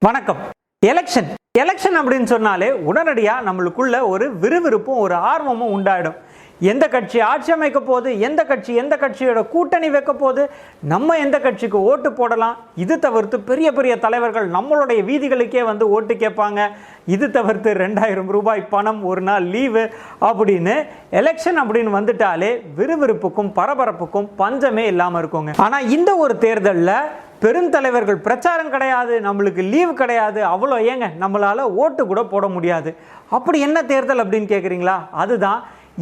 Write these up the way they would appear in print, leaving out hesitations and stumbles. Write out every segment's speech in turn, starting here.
வணக்கம். எலெக்ஷன் அப்படின்னு சொன்னாலே உடனடியாக நம்மளுக்குள்ள ஒரு விறுவிறுப்பும் ஒரு ஆர்வமும் உண்டாயிடும். எந்த கட்சி ஆட்சி அமைக்க போகுது, எந்த கட்சியோட கூட்டணி வைக்க போகுது, நம்ம எந்த கட்சிக்கு ஓட்டு போடலாம், இது தவிர்த்து பெரிய பெரிய தலைவர்கள் நம்மளுடைய வீதிகளுக்கே வந்து ஓட்டு கேட்பாங்க, இது தவிர்த்து 2000 ரூபாய் பணம், ஒரு நாள் லீவு அப்படின்னு எலெக்ஷன் அப்படின்னு வந்துட்டாலே விறுவிறுப்புக்கும் பரபரப்புக்கும் பஞ்சமே இல்லாமல் இருக்குங்க. ஆனால் இந்த ஒரு தேர்தலில் பெருந்தலைவர்கள் பிரச்சாரம் கிடையாது, நம்மளுக்கு லீவு கிடையாது, அவ்வளோ ஏங்க நம்மளால் ஓட்டு கூட போட முடியாது. அப்படி என்ன தேர்தல் அப்படின்னு கேட்குறீங்களா? அதுதான்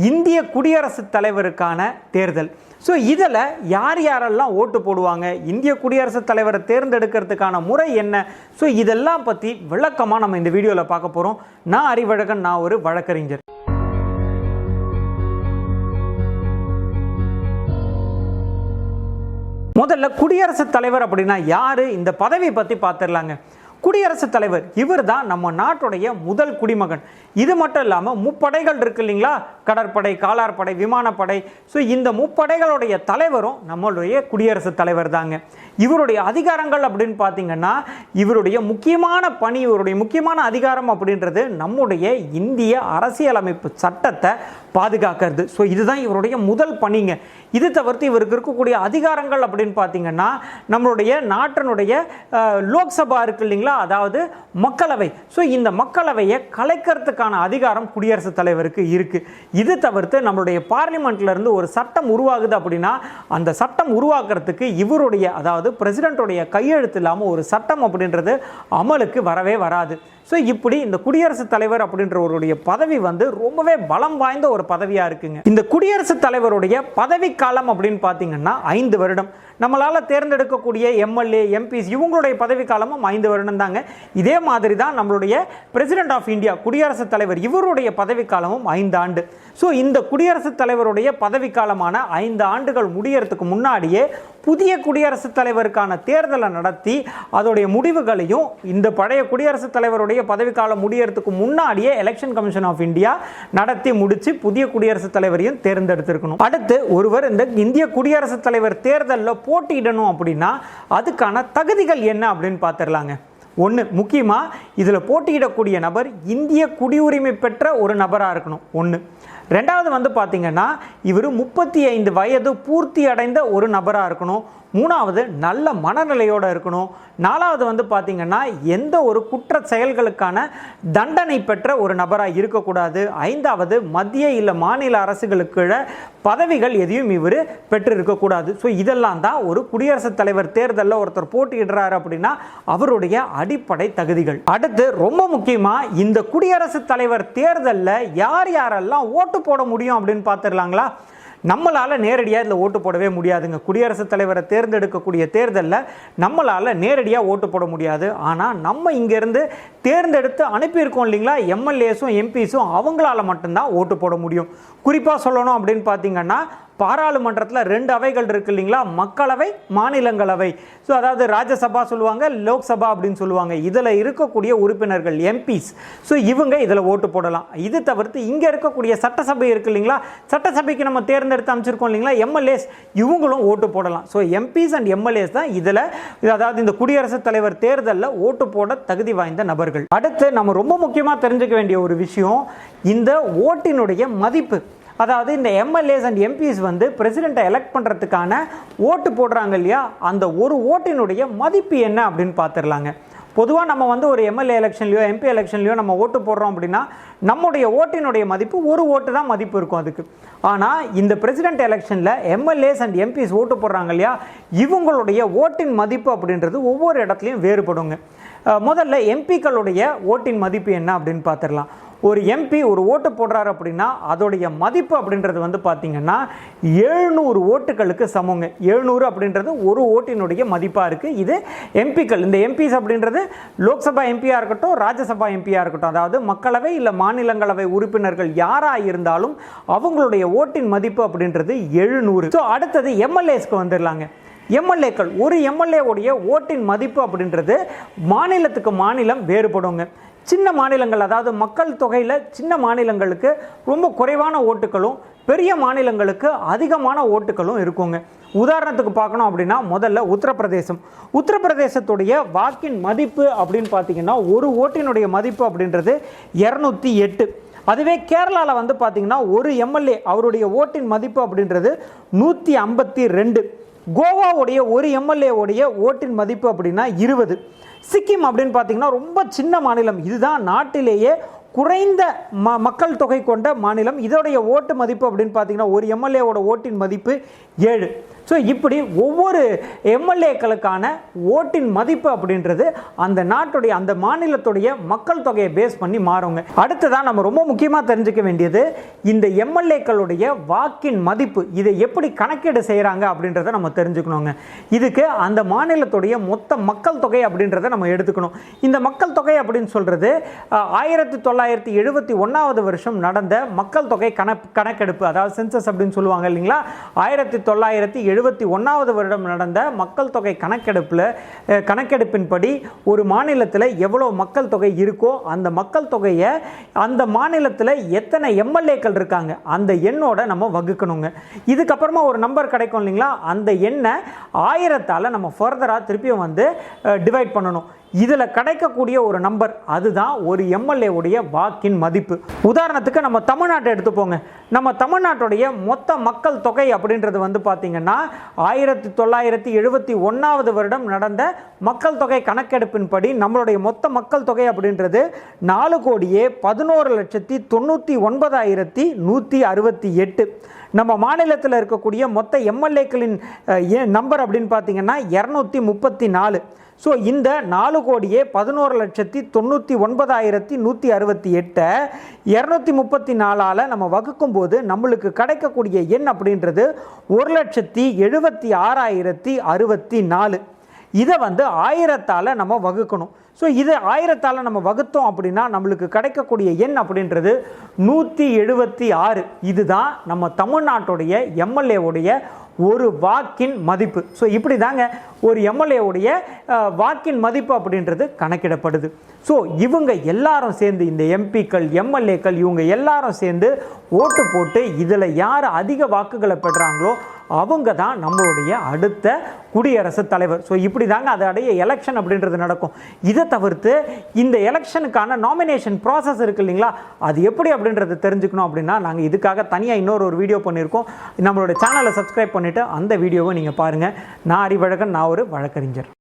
இந்திய குடியரசுத் தலைவருக்கான தேர்தல். ஸோ இதில் யாரெல்லாம் ஓட்டு போடுவாங்க, இந்திய குடியரசுத் தலைவரை தேர்ந்தெடுக்கிறதுக்கான முறை என்ன, ஸோ இதெல்லாம் பற்றி விளக்கமாக நம்ம இந்த வீடியோவில் பார்க்க போகிறோம். நான் அறிவழகன், நான் ஒரு வழக்கறிஞர். முதல்ல குடியரசுத் தலைவர் அப்படின்னா யாரு, இந்த பதவி பற்றி பார்த்துடலாங்க. குடியரசுத் தலைவர் இவர் தான் நம்ம நாட்டுடைய முதல் குடிமகன். இது மட்டும் இல்லாமல் முப்படைகள் இருக்கு இல்லைங்களா, கடற்படை, காலார்படை, விமானப்படை. ஸோ இந்த முப்படைகளுடைய தலைவரும் நம்மளுடைய குடியரசுத் தலைவர் தாங்க. இவருடைய அதிகாரங்கள் அப்படின்னு பார்த்தீங்கன்னா இவருடைய முக்கியமான பணி, இவருடைய முக்கியமான அதிகாரம் அப்படின்றது நம்முடைய இந்திய அரசியலமைப்பு சட்டத்தை பாதுகாக்கிறது. ஸோ இதுதான் இவருடைய முதல் பணிங்க. இது தவிர்த்து இவருக்கு இருக்கக்கூடிய அதிகாரங்கள் அப்படின்னு பார்த்தீங்கன்னா நம்மளுடைய நாட்டினுடைய லோக்சபா இருக்கு இல்லைங்களா, அதாவது மக்களவை. ஸோ இந்த மக்களவையை கலைக்கிறதுக்கான அதிகாரம் குடியரசுத் தலைவருக்கு இருக்கு. இது தவிர்த்து நம்மளுடைய பார்லிமெண்ட்ல இருந்து ஒரு சட்டம் உருவாகுது அப்படின்னா அந்த சட்டம் உருவாக்குறதுக்கு இவருடைய, அதாவது பிரசிடென்ட்டுடைய கையெழுத்து இல்லாமல் ஒரு சட்டம் அப்படின்றது அமலுக்கு வரவே வராது. ஸோ இப்படி இந்த குடியரசுத் தலைவர் அப்படின்றவருடைய பதவி வந்து ரொம்பவே பலம் வாய்ந்த ஒரு பதவியாக இருக்குங்க. இந்த குடியரசுத் தலைவருடைய பதவி காலம் அப்படின்னு பார்த்தீங்கன்னா 5 வருடம். நம்மளால் தேர்ந்தெடுக்கக்கூடிய எம்எல்ஏ, எம்பிஸ் இவங்களுடைய பதவி காலமும் 5 வருடம் தாங்க. இதே மாதிரி தான் நம்மளுடைய பிரசிடென்ட் ஆஃப் இந்தியா, குடியரசுத் தலைவர், இவருடைய பதவி காலமும் 5 ஆண்டு. ஸோ இந்த குடியரசுத் தலைவருடைய பதவி காலமான 5 ஆண்டுகள் முடியறதுக்கு முன்னாடியே புதிய குடியரசுத் தலைவருக்கான தேர்தலை நடத்தி அதோடைய முடிவுகளையும் இந்த பழைய குடியரசுத் தலைவருடைய பதவிக்காலம் முடியறதுக்கு முன்னாடியே எலெக்ஷன் கமிஷன் ஆஃப் இந்தியா நடத்தி முடிச்சு புதிய குடியரசுத் தலைவரையும் தேர்ந்தெடுத்திருக்கணும். அடுத்து ஒருவர் இந்த இந்திய குடியரசுத் தலைவர் தேர்தலில் போட்டியிடணும் அப்படின்னா அதுக்கான தகுதிகள் என்ன அப்படின்னு பார்த்துடலாங்க. ஒன்று, முக்கியமாக இதில் போட்டியிடக்கூடிய நபர் இந்திய குடியுரிமை பெற்ற ஒரு நபராக இருக்கணும். ஒன்று. ரெண்டாவது வந்து பார்த்தீங்கன்னா இவர் 35 வயது பூர்த்தி அடைந்த ஒரு நபராக இருக்கணும். மூணாவது, நல்ல மனநிலையோடு இருக்கணும். நாலாவது வந்து பார்த்தீங்கன்னா எந்த ஒரு குற்ற செயல்களுக்கான தண்டனை பெற்ற ஒரு நபராக இருக்கக்கூடாது. ஐந்தாவது, மத்திய இல்லை மாநில அரசுகளுக்கு பதவிகள் எதையும் இவர் பெற்று இருக்கக்கூடாது. ஸோ இதெல்லாம் தான் ஒரு குடியரசுத் தலைவர் தேர்தலில் ஒருத்தர் போட்டியிடுறாரு அப்படின்னா அவருடைய அடிப்படை தகுதிகள். அடுத்து ரொம்ப முக்கியமாக இந்த குடியரசுத் தலைவர் தேர்தலில் யாரெல்லாம் ஓட்டு போட முடியும் அப்படின்னு பார்த்துடலாங்களா. நம்மளால் நேரடியாக இதில் ஓட்டு போடவே முடியாதுங்க. குடியரசுத் தலைவரை தேர்ந்தெடுக்கக்கூடிய தேர்தலில் நம்மளால் நேரடியாக ஓட்டு போட முடியாது. ஆனால் நம்ம இங்கேருந்து தேர்ந்தெடுத்து அனுப்பியிருக்கோம் இல்லைங்களா, எம்எல்ஏஸும் எம்பிஸும், அவங்களால மட்டும்தான் ஓட்டு போட முடியும். குறிப்பாக சொல்லணும் அப்படின்னு பார்த்தீங்கன்னா பாராளுமன்றத்தில் 2 அவைகள் இருக்கு இல்லைங்களா, மக்களவை, மாநிலங்களவை. ஸோ அதாவது ராஜ்யசபா சொல்லுவாங்க, லோக்சபா அப்படின்னு சொல்லுவாங்க. இதில் இருக்கக்கூடிய உறுப்பினர்கள் எம்பிஸ், ஸோ இவங்க இதில் ஓட்டு போடலாம். இது தவிர்த்து இங்கே இருக்கக்கூடிய சட்டசபை இருக்கு இல்லைங்களா, சட்டசபைக்கு நம்ம தேர்ந்தெடுத்து அமைச்சிருக்கோம் இல்லைங்களா எம்எல்ஏஸ், இவங்களும் ஓட்டு போடலாம். ஸோ எம்பிஸ் அண்ட் எம்எல்ஏஸ் தான் இதில், அதாவது இந்த குடியரசுத் தலைவர் தேர்தலில் ஓட்டு போட தகுதி வாய்ந்த நபர்கள். அடுத்து நம்ம ரொம்ப முக்கியமாக தெரிஞ்சுக்க வேண்டிய ஒரு விஷயம் இந்த ஓட்டினுடைய மதிப்பு. அதாவது இந்த எம்எல்ஏஸ் அண்ட் எம்பிஸ் வந்து பிரசிடெண்ட்டை எலெக்ட் பண்ணுறதுக்கான ஓட்டு போடுறாங்க இல்லையா, அந்த ஒரு ஓட்டினுடைய மதிப்பு என்ன அப்படின்னு பார்த்துடலாங்க. பொதுவாக நம்ம வந்து ஒரு எம்எல்ஏ எலெக்ஷன்லையோ எம்பி எலெக்ஷன்லையோ நம்ம ஓட்டு போடுறோம் அப்படின்னா நம்முடைய ஓட்டினுடைய மதிப்பு ஒரு ஓட்டு தான் மதிப்பு இருக்கும் அதுக்கு. ஆனால் இந்த பிரசிடென்ட் எலெக்ஷனில் எம்எல்ஏஸ் அண்ட் எம்பிஸ் ஓட்டு போடுறாங்க இல்லையா, இவங்களுடைய ஓட்டின் மதிப்பு அப்படின்றது ஒவ்வொரு இடத்துலையும் வேறுபடுங்க. முதல்ல எம்பிக்களுடைய ஓட்டின் மதிப்பு என்ன அப்படின்னு பார்த்துடலாம். ஒரு எம்பி ஒரு ஓட்டு போடுறாரு அப்படின்னா அதோடைய மதிப்பு அப்படின்றது வந்து பார்த்தீங்கன்னா 700 ஓட்டுகளுக்கு சமங்க. 700 அப்படின்றது ஒரு ஓட்டினுடைய மதிப்பாக இருக்குது. இது எம்பிக்கள், இந்த எம்பிஸ் அப்படின்றது லோக்சபா எம்பியாக இருக்கட்டும், ராஜ்யசபா எம்பியாக இருக்கட்டும், அதாவது மக்களவை இல்லை மாநிலங்களவை உறுப்பினர்கள் யாராக இருந்தாலும் அவங்களுடைய ஓட்டின் மதிப்பு அப்படின்றது 700. ஸோ அடுத்தது எம்எல்ஏஸ்க்கு வந்துடலாங்க. எம்எல்ஏக்கள், ஒரு எம்எல்ஏ உடைய ஓட்டின் மதிப்பு அப்படின்றது மாநிலத்துக்கு மாநிலம் வேறுபடுங்க. சின்ன மாநிலங்கள், அதாவது மக்கள் தொகையில் சின்ன மாநிலங்களுக்கு ரொம்ப குறைவான ஓட்டுகளும், பெரிய மாநிலங்களுக்கு அதிகமான ஓட்டுகளும் இருக்குங்க. உதாரணத்துக்கு பார்க்கணும் அப்படின்னா முதல்ல உத்தரப்பிரதேசத்துடைய வாக்கின் மதிப்பு அப்படின்னு பார்த்தீங்கன்னா ஒரு ஓட்டினுடைய மதிப்பு அப்படின்றது 208. அதுவே கேரளாவில் வந்து பார்த்தீங்கன்னா ஒரு எம்எல்ஏ அவருடைய ஓட்டின் மதிப்பு அப்படின்றது 152. கோவாவுடைய ஒரு எம்எல்ஏவுடைய ஓட்டின் மதிப்பு அப்படின்னா 20. சிக்கிம் அப்படின்னு பார்த்தீங்கன்னா ரொம்ப சின்ன மாநிலம், இதுதான் நாட்டிலேயே குறைந்த மக்கள் தொகை கொண்ட மாநிலம். இதோடைய ஓட்டு மதிப்பு அப்படின்னு பார்த்தீங்கன்னா ஒரு எம்எல்ஏவோட ஓட்டின் மதிப்பு 7. ஸோ இப்படி ஒவ்வொரு எம்எல்ஏக்களுக்கான ஓட்டின் மதிப்பு அப்படின்றது அந்த நாட்டுடைய அந்த மாநிலத்துடைய மக்கள் தொகையை பேஸ் பண்ணி மாறுங்க. அடுத்ததான் நம்ம ரொம்ப முக்கியமாக தெரிஞ்சுக்க வேண்டியது இந்த எம்எல்ஏக்களுடைய வாக்கின் மதிப்பு, இதை எப்படி கணக்கீடு செய்கிறாங்க அப்படின்றத நம்ம தெரிஞ்சுக்கணுங்க. இதுக்கு அந்த மாநிலத்துடைய மொத்த மக்கள் தொகை அப்படின்றத நம்ம எடுத்துக்கணும். இந்த மக்கள் தொகை அப்படின்னு சொல்கிறது 1971 வருஷம் நடந்த மக்கள் தொகை கணக்கெடுப்பு, அதாவது சென்சஸ் அப்படின்னு சொல்லுவாங்க இல்லைங்களா. 1971 வருடம் நடந்த மக்கள் தொகை கணக்கெடுப்பின்படி ஒரு மாநிலத்தில் எவ்வளோ மக்கள் தொகை இருக்கோ அந்த மக்கள் தொகையை அந்த மாநிலத்தில் எத்தனை எம்எல்ஏக்கள் இருக்காங்க அந்த எண்ணோட நம்ம வகுக்கணுங்க. இதுக்கப்புறமா ஒரு நம்பர் கிடைக்கும் இல்லைங்களா, அந்த எண்ணை 1000ஆல் நம்ம ஃபர்தராக திருப்பியும் வந்து டிவைட் பண்ணணும். இதில் கிடைக்கக்கூடிய ஒரு நம்பர் அதுதான் ஒரு எம்எல்ஏ உடைய வாக்கின் மதிப்பு. உதாரணத்துக்கு நம்ம தமிழ்நாட்டை எடுத்துப்போங்க. நம்ம தமிழ்நாட்டுடைய மொத்த மக்கள் தொகை அப்படின்றது வந்து பார்த்தீங்கன்னா 1971 வருடம் நடந்த மக்கள் தொகை கணக்கெடுப்பின்படி நம்மளுடைய மொத்த மக்கள் தொகை அப்படின்றது 4,11,99,168. நம்ம மாநிலத்தில் இருக்கக்கூடிய மொத்த எம்எல்ஏக்களின் நம்பர் அப்படின்னு பார்த்தீங்கன்னா 234. ஸோ இந்த 4,11,99,168 234ஆல் நம்ம வகுக்கும்போது நம்மளுக்கு கிடைக்கக்கூடிய எண் அப்படின்றது 1,76,064. இதை வந்து 1000ஆல் நம்ம வகுக்கணும். ஸோ இது 1000ஆல் நம்ம வகுத்தோம் அப்படின்னா நம்மளுக்கு கிடைக்கக்கூடிய எண் அப்படின்றது 176. இதுதான் நம்ம தமிழ்நாட்டுடைய எம்எல்ஏவுடைய ஒரு வாக்கின் மதிப்பு. ஸோ இப்படி தாங்க ஒரு எம்எல்ஏவுடைய வாக்கின் மதிப்பு அப்படின்றது கணக்கிடப்படுது. ஸோ இவங்க எல்லாரும் சேர்ந்து இந்த எம்பிக்கள் எம்எல்ஏக்கள் இவங்க எல்லாரும் சேர்ந்து ஓட்டு போட்டு இதில் யார் அதிக வாக்குகளை பெறுறாங்களோ அவங்க தான் நம்மளுடைய அடுத்த குடியரசுத் தலைவர். ஸோ இப்படி தாங்க அதோடைய எலெக்ஷன் அப்படின்றது நடக்கும். இதை தவிர்த்து இந்த எலெக்ஷனுக்கான நாமினேஷன் ப்ராசஸ் இருக்குது இல்லைங்களா, அது எப்படி அப்படின்றத தெரிஞ்சுக்கணும் அப்படின்னா நாங்கள் இதுக்காக தனியாக இன்னொரு வீடியோ பண்ணியிருக்கோம். நம்மளோட சேனலை சப்ஸ்கிரைப் பண்ணிவிட்டு அந்த வீடியோவை நீங்கள் பாருங்கள். நான் அறிவழகன், நான் ஒரு வழக்கறிஞர்.